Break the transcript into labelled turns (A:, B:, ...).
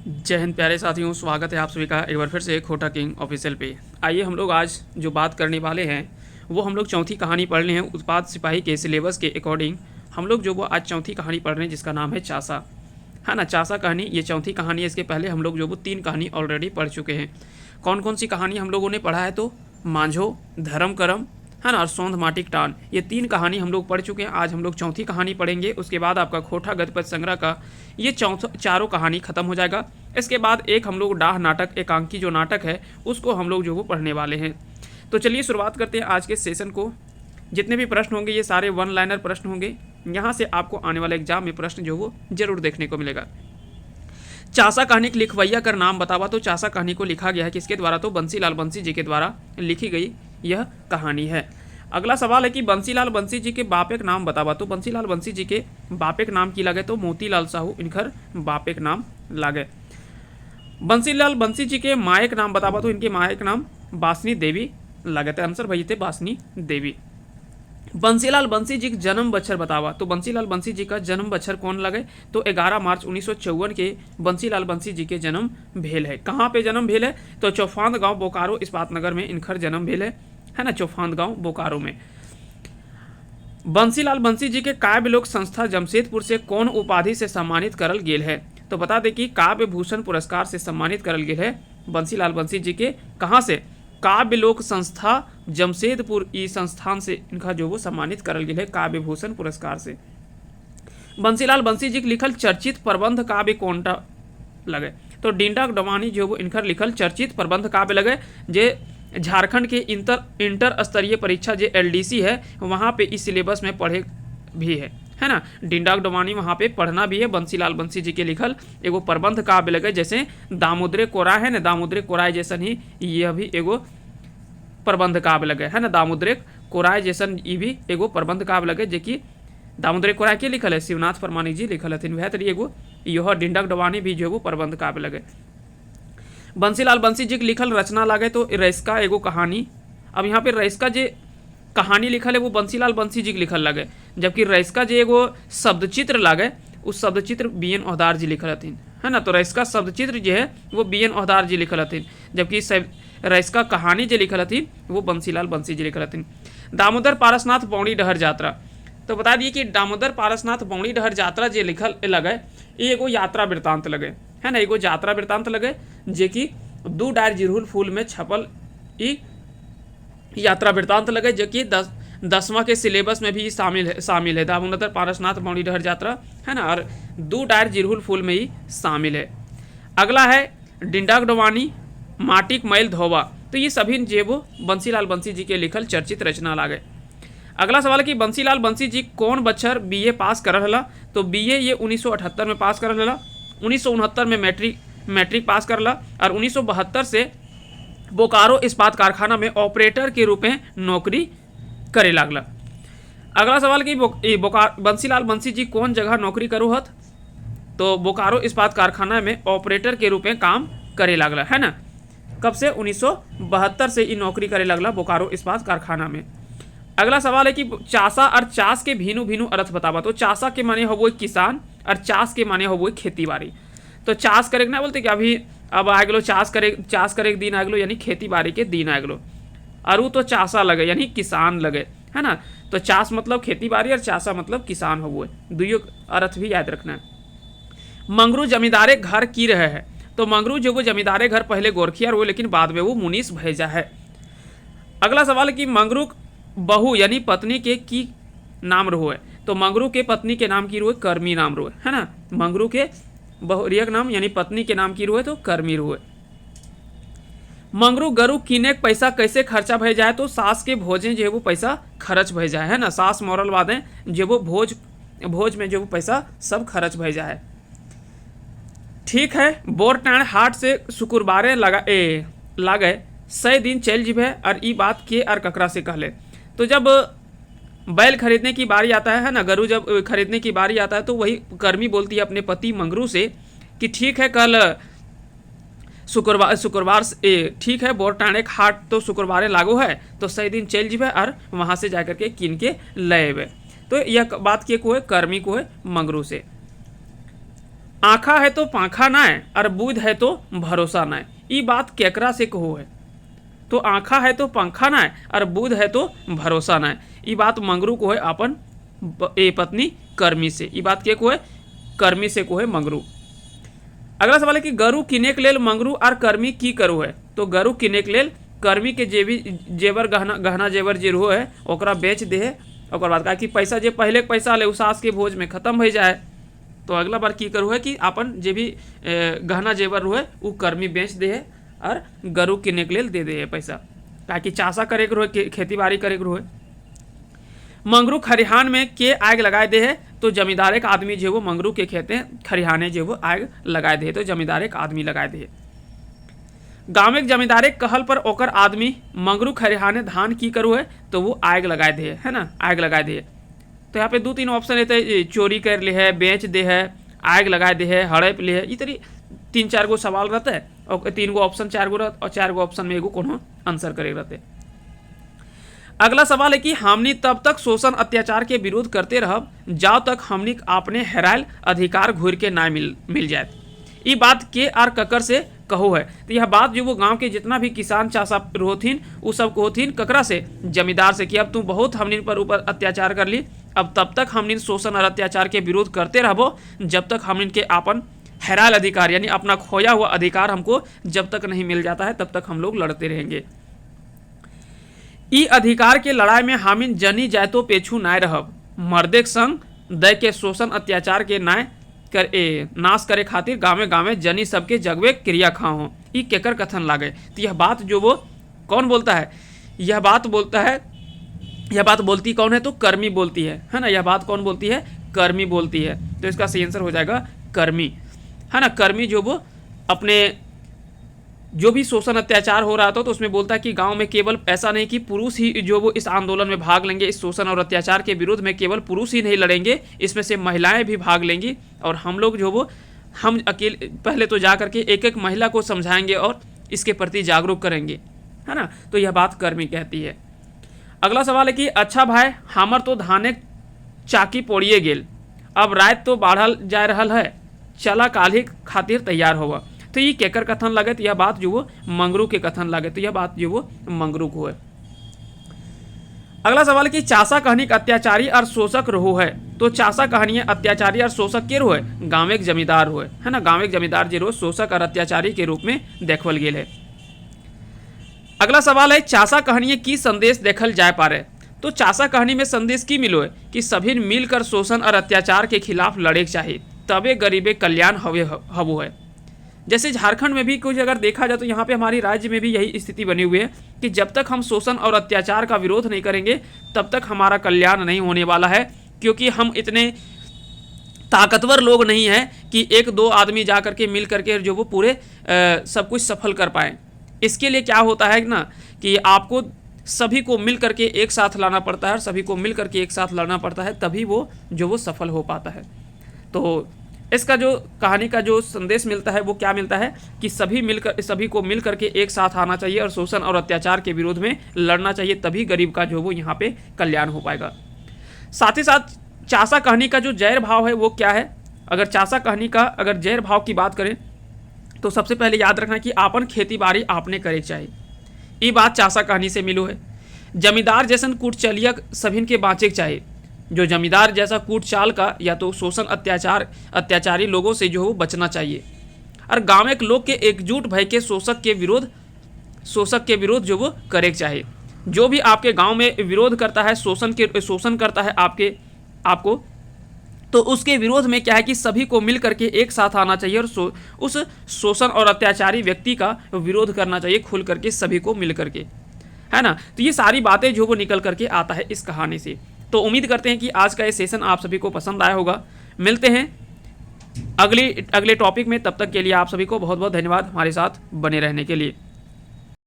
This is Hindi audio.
A: जय हिंद प्यारे साथियों, स्वागत है आप सभी का एक बार फिर से खोटा किंग ऑफिशियल पे। आइए हम लोग आज जो बात करने वाले हैं वो हम लोग चौथी कहानी पढ़ रहे हैं उत्पाद सिपाही के सिलेबस के अकॉर्डिंग। हम लोग जो वो आज चौथी कहानी पढ़ रहे हैं जिसका नाम है चासा, है ना। चासा कहानी ये चौथी कहानी है। इसके पहले हम लोग जो वो 3 कहानी ऑलरेडी पढ़ चुके हैं। कौन कौन सी कहानी हम लोगों ने पढ़ा है तो मांझो, धर्म करम, है ना, और सौंध माटिक टान, ये 3 कहानी हम लोग पढ़ चुके हैं। आज हम लोग चौथी कहानी पढ़ेंगे। उसके बाद आपका खोटा गद्यपद संग्रह का ये चारों कहानी खत्म हो जाएगा। इसके बाद एक हम लोग डाह नाटक, एकांकी जो नाटक है उसको हम लोग जो वो पढ़ने वाले हैं। तो चलिए शुरुआत करते हैं आज के सेशन को। जितने भी प्रश्न होंगे ये सारे 1 लाइनर प्रश्न होंगे। यहाँ से आपको आने वाले एग्जाम में प्रश्न जो वो जरूर देखने को मिलेगा। चासा कहानी के लिखवैया का नाम बतावा तो चासा कहानी को लिखा गया है किसके द्वारा तो बंसीलाल बंसी जी के द्वारा लिखी गई यह कहानी है। अगला सवाल है कि बंसीलाल बंसी जी के बापेक नाम बतावा तो बंसीलाल बंसी जी के बापेक नाम की लगे तो मोतीलाल साहू इनकर बापेक नाम लागे। बंसीलाल बंसी जी के मायक नाम बतावा तो इनके मायक नाम बासनी देवी लागे थे। आंसर भई थे बासनी देवी। बंसीलाल बंसी जी का जन्म बच्छर बतावा तो बंसीलाल बंसी जी का जन्म बच्छर कौन लगे तो 11 मार्च 1954 के बंसीलाल बंसी जी के जन्म भेल है। कहाँ पे जन्म भेल है तो चौफांद गांव बोकारो इस्पात नगर में इनकर जन्म भेल है ना, चौफांद गांव बोकारो में। बंसीलाल बंसी जी के काव्य लोक संस्था जमशेदपुर से कौन उपाधि से सम्मानित करल गेल है तो बता दें कि काव्य भूषण पुरस्कार से सम्मानित करल गेल है बंसीलाल बंसी जी के। कहाँ से? काव्य लोक संस्था जमशेदपुर ई संस्थान से इनका जो वो सम्मानित करल गेल है काव्य भूषण पुरस्कार से। बंसीलाल बंसी जी के लिखल चर्चित प्रबंध काव्य कौनटा लगे तो डिंडा डवानी जो वो इनकर लिखल चर्चित प्रबंध काव्य लगे जे झारखंड के इंटर स्तरीय परीक्षा जो LDC है वहाँ पे इस सिलेबस में पढ़े भी है ना। डिंडाक डवानी वहाँ पे पढ़ना भी है। बंसीलाल बंसी जी के लिखल एगो प्रबंध काव्य लगे जैसे दामोदरे कोराय है ना, दामोदरे कोराय जैसन ही यह भी एगो प्रबंध काव्य लगे है ना। दामोदरे कोराय जैसन ये भी एगो प्रबंध काव्य लगे जो कि दामोदरे कोराय के लिखल है शिवनाथ परमाणिक जी लिखल हथिन। वह तरी एगो यह डिंडक डवानी भी जो प्रबंध काव्य लगे। बंसीलाल बंसी जी के लिखल रचना लागे तो रईस्का एगो कहानी। अब यहाँ पे रईस्का जे कहानी लिखल है वो बंसीलाल बंसी जी के लिखल लगे, जबकि रईस्का जे एगो शब्दचित्र लागे उस शब्दचित्र BN ओहदार जी लिखल हथिन, है ना। तो रईस्का शब्दचित्र जो है वो BN ओहदार जी लिखल हथिन, जबकि रईस्का कहानी जो लिखल हथिन वो बंसीलाल बंसी जी लिखल हथिन। दामोदर पारसनाथ बौड़ी डहर यात्रा तो बता दिए कि दामोदर पारसनाथ बौड़ी डहर यात्रा जो लिखल लगे ये एगो यात्रा वृत्तांत लगे, है ना। एगो यात्रा वृत्तांत लगे जे कि 2 डायर जिरहुल फूल में छपल ई यात्रा वृत्तांत लगे जो कि 10वां के सिलेबस में भी शामिल है। दामोदर पारसनाथ बौड़ी डहर यात्रा, है ना, और 2 डायर जिरहुल फूल में ही शामिल है। अगला है डिंडाक डवानी माटिक मैल धोवा तो ये सभी जे वो बंसीलाल बंसी जी के लिखल चर्चित रचना लागे। अगला सवाल है कि बंसीलाल बंसी जी कौन बच्चर BA पास करल हला तो BA ये 1978 में पास करल हला, 1969 में मैट्रिक पास करला और 1972 से बोकारो इस्पात कारखाना में ऑपरेटर के रूप में नौकरी करे लागला। अगला सवाल कि बंसीलाल बंसी जी कौन जगह नौकरी करो हत तो बोकारो इस्पात कारखाना में ऑपरेटर के रूप में काम करे लागला, है ना। कब से? 1972 से ये नौकरी करे लागला बोकारो इस्पात कारखाना में। अगला सवाल है कि चासा और चास के भीनु भीनु अर्थ बतावा तो चासा के माने हो वो किसान और चास के माने हो वो खेती बाड़ी। तो चास करे ना बोलते कि अभी अब आ गलो चास करे के दिन आ गलो यानी खेती बाड़ी के दिन आ गलो, और तो चासा लगे यानी किसान लगे, है ना। तो चास मतलब खेती बाड़ी और चासा मतलब किसान हो वो दुइयों अर्थ भी याद रखना है। मंगरू जमींदारे घर की रहे है तो मंगरू जो वो जमींदारे घर पहले गोरखिया रहो लेकिन बाद में वो मुनीस भेजा है। अगला सवाल कि मंगरू बहू यानी पत्नी के की नाम रहो है तो मंगरू के पत्नी के नाम की रहो कर्मी नाम रहो है ना। मंगरू के बहुरियक नाम यानी पत्नी के नाम की रहो तो कर्मी रहो। मंगरू गरु किने पैसा कैसे खर्चा भय जाए तो सास के भोजे जो वो पैसा खर्च भय जाए, है ना। सास मरल बादे जो वो भोज में जो वो पैसा सब खर्च भय जाए। ठीक है, बोरटाण हाट से शुक्रवारे लागे 100 दिन चल जीबे और ई बात के और ककरा से कहले तो जब बैल खरीदने की बारी आता है ना, गरु जब खरीदने की बारी आता है तो वही कर्मी बोलती है अपने पति मंगरू से कि ठीक है कल शुक्रवार ठीक है बोरटाणे हाट तो शुक्रवार लागू है तो 100 दिन चल जीबे और वहाँ से जाकर के किन के ले तो यह बात के को है कर्मी को है मंगरू से। आँखा है तो पाँखा नाय और बुध है तो भरोसा नाय। ई बात केकरा से कहो है? तो आँखा है तो पंखा नाय और बुध है तो भरोसा नाय। ई बात मंगरू को है अपन पत्नी कर्मी से। ई बात के को है? कर्मी से को है मंगरू। अगला सवाल है कि गरु किने के लेल मंगरू और कर्मी की करू है? तो गरु किने के लेल कर्मी के जेवर गहना जेवर जे रहो है ओकरा बेच दे है। और बाद कहा कि पैसा जे पहले पैसा ले उसास के भोज में खत्म हो जाए, तो अगला बार की करू है कि अपन जे भी गहना जेवर रहो है वो कर्मी बेच दे है और गरु किने के लेल दे दे है पैसा, ताकि चाषा करे के रहो, खेती बाड़ी करे के रहो। मंगरू खरिहान में के आग लगाए दे है? तो जमींदार एक आदमी जो वो मंगरू के खेते खरिहाने जो वो आग लगाए दे, तो जमींदार एक आदमी लगाए दे। गाँव एक जमींदार एक कहल पर ओकर आदमी मंगरू खरिहाने धान की करू है? तो वो आग लगाए दे है ना, आग लगाए दे। तो यहाँ पे 2-3 ऑप्शन रहते हैं, चोरी कर ले है, बेच दे है, आग लगाए दे है, हड़प ले है। ये तरी 3-4 गो सवाल रहता है और 3 गो ऑप्शन 4 गो रहता और 4 गो ऑप्शन में एगो कोनो आंसर करे रहते। अगला सवाल है कि हमनी तब तक शोषण अत्याचार के विरोध करते रहब जब तक हमनी अपने हेरायल अधिकार घूर के ना मिल जाए। ये बात के आर ककर से कहो है? तो यह बात जो वो गांव के जितना भी किसान चाषा होथिन वो सब होथिन ककरा से? जमींदार से। कि अब तू बहुत हमनी पर ऊपर अत्याचार कर ली, अब तब तक हमनी शोषण और अत्याचार के विरोध करते रहबो जब तक हमनी के अपन हेरायल अधिकार यानी अपना खोया हुआ अधिकार हमको जब तक नहीं मिल जाता है तब तक हम लोग लड़ते रहेंगे। ई अधिकार के लड़ाई में हामिन जनी जाए तो पेछू नाय रहब, मर्दे के संग दय के शोषण अत्याचार के नाश करे खातिर गाँवे गाँवे जनी सबके जगवे क्रिया खा हो। ई केकर कथन लागे? तो यह बात जो वो कौन बोलता है? यह बात बोलती कौन है? तो कर्मी बोलती है ना। यह बात कौन बोलती है? कर्मी बोलती है। तो इसका सही आंसर हो जाएगा कर्मी, है ना। कर्मी जो वो अपने जो भी शोषण अत्याचार हो रहा था तो उसमें बोलता है कि गांव में केवल ऐसा नहीं कि पुरुष ही जो वो इस आंदोलन में भाग लेंगे, इस शोषण और अत्याचार के विरोध में केवल पुरुष ही नहीं लड़ेंगे, इसमें से महिलाएं भी भाग लेंगी और हम लोग जो वो हम अकेले पहले तो जा करके एक एक महिला को समझाएंगे और इसके प्रति जागरूक करेंगे, है ना। तो यह बात कर्मी कहती है। अगला सवाल है कि अच्छा भाई हमर तो धाने चाकी पोड़िए गेल, अब रात तो बाढ़ल जा रहल है, चला काल्हि खातिर तैयार होगा। तो ये केकर कथन लगे? तो यह बात जो वो मंगरू के कथन लगे, तो यह बात जो वो मंगरू को है। अगला सवाल कि चाषा कहनी अत्याचारी और शोषक रहो है? तो चाषा कहनी अत्याचारी और शोषक के रो है? गाँव एक जमींदार हो है ना। गाँव एक जमींदार जो शोषक और अत्याचारी के रूप में देखल गेल है। अगला सवाल है चाषा कहनी की संदेश देखल जाए पारे? तो चाषा कहानी में संदेश की मिलो है कि सभी मिलकर शोषण और अत्याचार के खिलाफ लड़े के चाहिए, तबे गरीबे कल्याण हवो है। जैसे झारखंड में भी कुछ अगर देखा जाए तो यहाँ पे हमारी राज्य में भी यही स्थिति बनी हुई है कि जब तक हम शोषण और अत्याचार का विरोध नहीं करेंगे तब तक हमारा कल्याण नहीं होने वाला है, क्योंकि हम इतने ताकतवर लोग नहीं हैं कि 1-2 आदमी जा करके मिल करके जो वो पूरे सब कुछ सफल कर पाएँ। इसके लिए क्या होता है ना कि आपको सभी को मिल करके एक साथ लाना पड़ता है और सभी को मिल करके एक साथ लड़ना पड़ता है, तभी वो सफल हो पाता है। तो इसका जो कहानी का जो संदेश मिलता है वो क्या मिलता है कि सभी को मिल करके एक साथ आना चाहिए और शोषण और अत्याचार के विरोध में लड़ना चाहिए, तभी गरीब का जो वो यहाँ पे कल्याण हो पाएगा। साथ ही साथ चाषा कहानी का जो जैर भाव है वो क्या है? अगर चाषा कहानी का अगर जैर भाव की बात करें तो सबसे पहले याद रखना कि आपन खेती बाड़ी आपने करे चाहिए। ये बात चाषा कहानी से मिलो है। जमींदार जैसन कूट चलिया सभी के बाँचे के चाहिए। जो जमींदार जैसा कूट चाल का या तो शोषण अत्याचारी लोगों से जो बचना चाहिए, और गाँव के लोग के एकजुट भय के शोषक के विरोध जो वो करे चाहिए। जो भी आपके गांव में विरोध करता है, शोषण करता है आपको, तो उसके विरोध में क्या है कि सभी को मिल करके एक साथ आना चाहिए और उस शोषण और अत्याचारी व्यक्ति का विरोध करना चाहिए खुल करके सभी को मिल करके, है ना। तो ये सारी बातें जो वो निकल करके आता है इस कहानी से। तो उम्मीद करते हैं कि आज का ये सेशन आप सभी को पसंद आया होगा। मिलते हैं अगले टॉपिक में, तब तक के लिए आप सभी को बहुत बहुत धन्यवाद हमारे साथ बने रहने के लिए।